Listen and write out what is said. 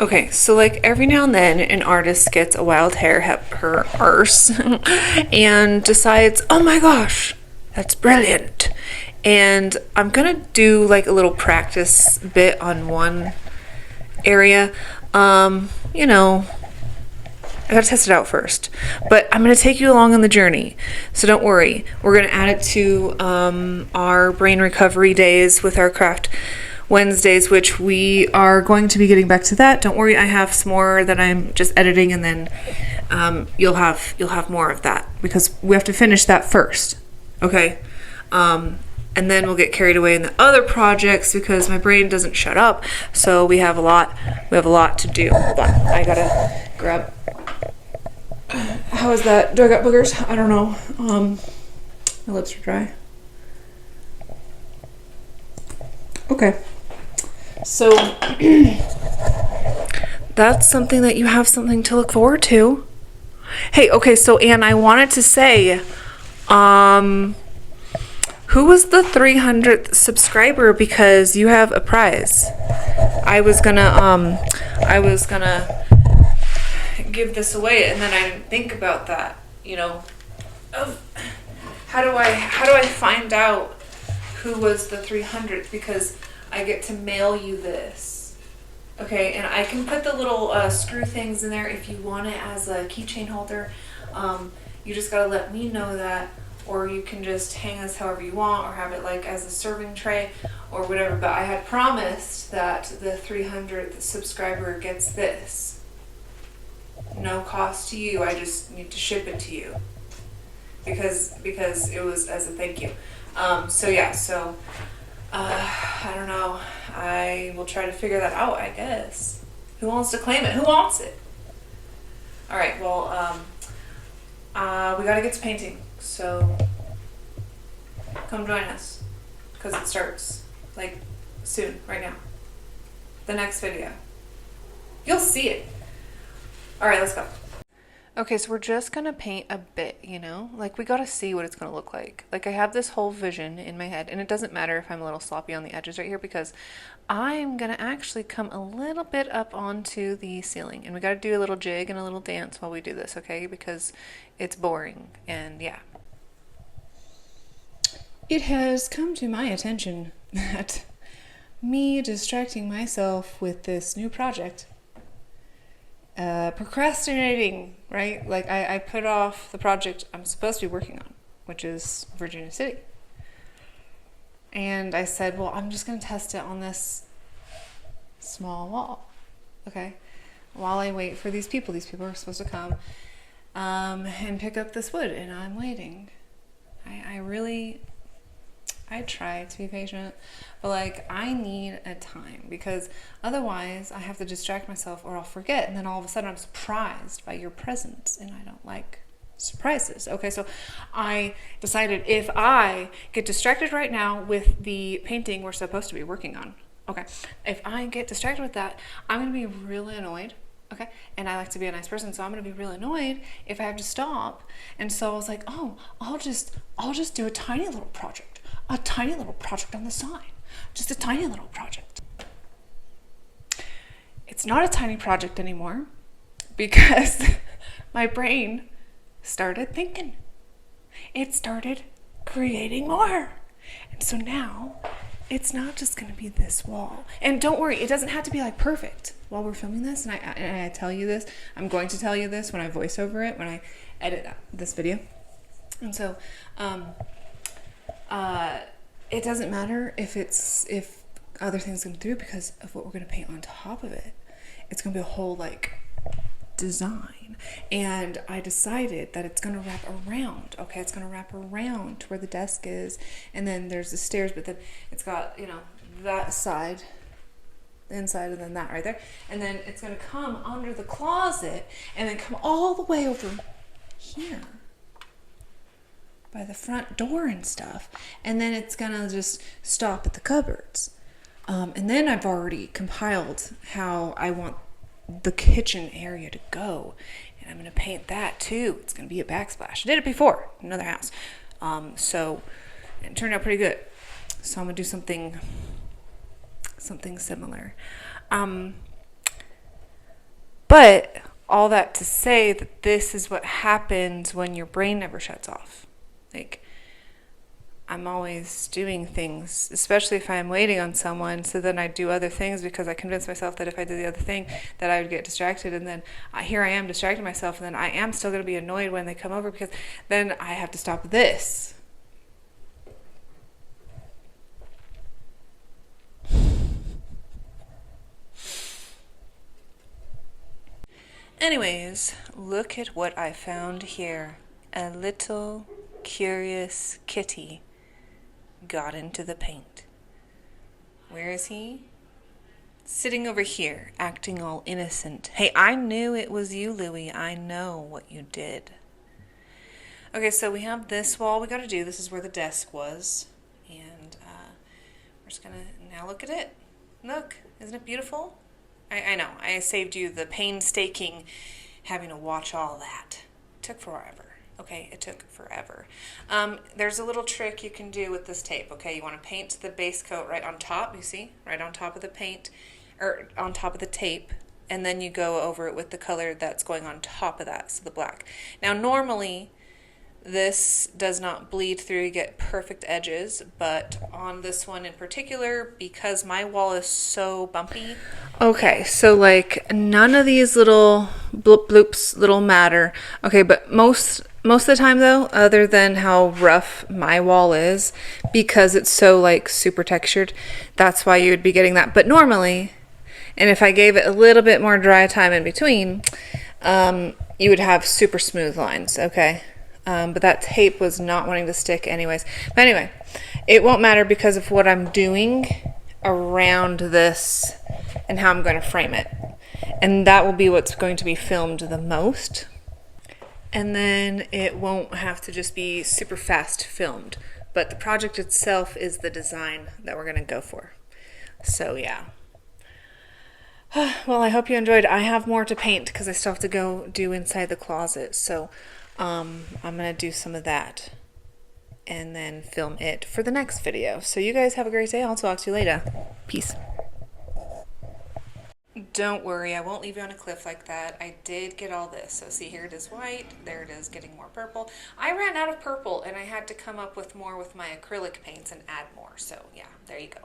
Okay, so like every now and then an artist gets a wild hair up her arse and decides, oh my gosh, that's brilliant. And I'm gonna do like a little practice bit on one area. You know, I gotta test it out first. But I'm gonna take you along on the journey. So don't worry. We're gonna add it to our brain recovery days with our craft Wednesdays, which we are going to be getting back to that. Don't worry, I have some more that I'm just editing, and then you'll have more of that because we have to finish that first. Okay. And then we'll get carried away in the other projects because my brain doesn't shut up. So we have a lot to do. Hold on, I gotta grab. How is that? Do I got boogers? I don't know. My lips are dry. Okay. So that's something that you have something to look forward to. Hey, okay, so Anne, I wanted to say, who was the 300th subscriber? Because you have a prize. I was gonna give this away, and then I didn't think about that. You know, how do I find out who was the 300th? Because I get to mail you this. Okay, and I can put the little screw things in there if you want it as a keychain holder. You just gotta let me know that, or you can just hang this however you want, or have it like as a serving tray or whatever. But I had promised that the 300th subscriber gets this. No cost to you. I just need to ship it to you because it was as a thank you. I don't know. I will try to figure that out, I guess. Who wants to claim it? Who wants it? All right. Well, we gotta get to painting. So come join us because it starts like soon, right now. The next video. You'll see it. All right, let's go. Okay, so we're just gonna paint a bit, you know? Like, we gotta see what it's gonna look like. Like, I have this whole vision in my head, and it doesn't matter if I'm a little sloppy on the edges right here because I'm gonna actually come a little bit up onto the ceiling, and we gotta do a little jig and a little dance while we do this, okay? Because it's boring, and yeah. It has come to my attention that me distracting myself with this new project, procrastinating, right? Like I put off the project I'm supposed to be working on, which is Virginia City. And I said, well, I'm just going to test it on this small wall, okay? While I wait for these people. These people are supposed to come and pick up this wood, and I'm waiting. I try to be patient, but like I need a time because otherwise I have to distract myself or I'll forget, and then all of a sudden I'm surprised by your presence, and I don't like surprises. Okay, so I decided if I get distracted right now with the painting we're supposed to be working on, okay, if I get distracted with that, I'm gonna be really annoyed. Okay, and I like to be a nice person, so I'm gonna be really annoyed if I have to stop. And so I was like, oh, I'll just do a tiny little project on the side, just a tiny little project. It's not a tiny project anymore because my brain started thinking. It started creating more, and so now it's not just going to be this wall. And don't worry, it doesn't have to be like perfect while we're filming this. And I tell you this, I'm going to tell you this when I voice over it, when I edit this video. And so, it doesn't matter if other things come through because of what we're going to paint on top of it. It's going to be a whole like design. And I decided that it's going to wrap around. Okay, it's going to wrap around to where the desk is, and then there's the stairs, but then it's got, you know, that side, the inside, and then that right there, and then it's going to come under the closet and then come all the way over here by the front door and stuff, and then it's going to just stop at the cupboards. And then I've already compiled how I want the kitchen area to go, and I'm going to paint that too. It's going to be a backsplash. I did it before in another house, so it turned out pretty good. So I'm going to do something similar. But all that to say that this is what happens when your brain never shuts off. Like, I'm always doing things, especially if I'm waiting on someone, so then I do other things because I convince myself that if I did the other thing that I would get distracted, and then here I am distracting myself, and then I am still going to be annoyed when they come over because then I have to stop this. Anyways, look at what I found here. A little curious kitty got into the paint. Where is he? Sitting over here, acting all innocent. Hey, I knew it was you, Louie. I know what you did. Okay, so we have this wall we gotta do. This is where the desk was. And we're just gonna, now look at it. Look, isn't it beautiful? I know, I saved you the painstaking having to watch all that. It took forever. Okay, it took forever. There's a little trick you can do with this tape. Okay, you want to paint the base coat right on top, you see? Right on top of the paint, or on top of the tape, and then you go over it with the color that's going on top of that, so the black. Now normally, this does not bleed through, you get perfect edges, but on this one in particular, because my wall is so bumpy. Okay, so like none of these little bloop bloops little matter. Okay, but most of the time though, other than how rough my wall is, because it's so like super textured, that's why you would be getting that. But normally, and if I gave it a little bit more dry time in between, you would have super smooth lines, okay? But that tape was not wanting to stick anyways. But anyway, it won't matter because of what I'm doing around this and how I'm going to frame it. And that will be what's going to be filmed the most. And then it won't have to just be super fast filmed. But the project itself is the design that we're going to go for. So yeah. Well, I hope you enjoyed. I have more to paint because I still have to go do inside the closet. So I'm going to do some of that and then film it for the next video. So you guys have a great day. I'll talk to you later. Peace. Don't worry, I won't leave you on a cliff like that. I did get all this. So see, here it is white. There it is getting more purple. I ran out of purple and I had to come up with more with my acrylic paints and add more. So yeah, there you go.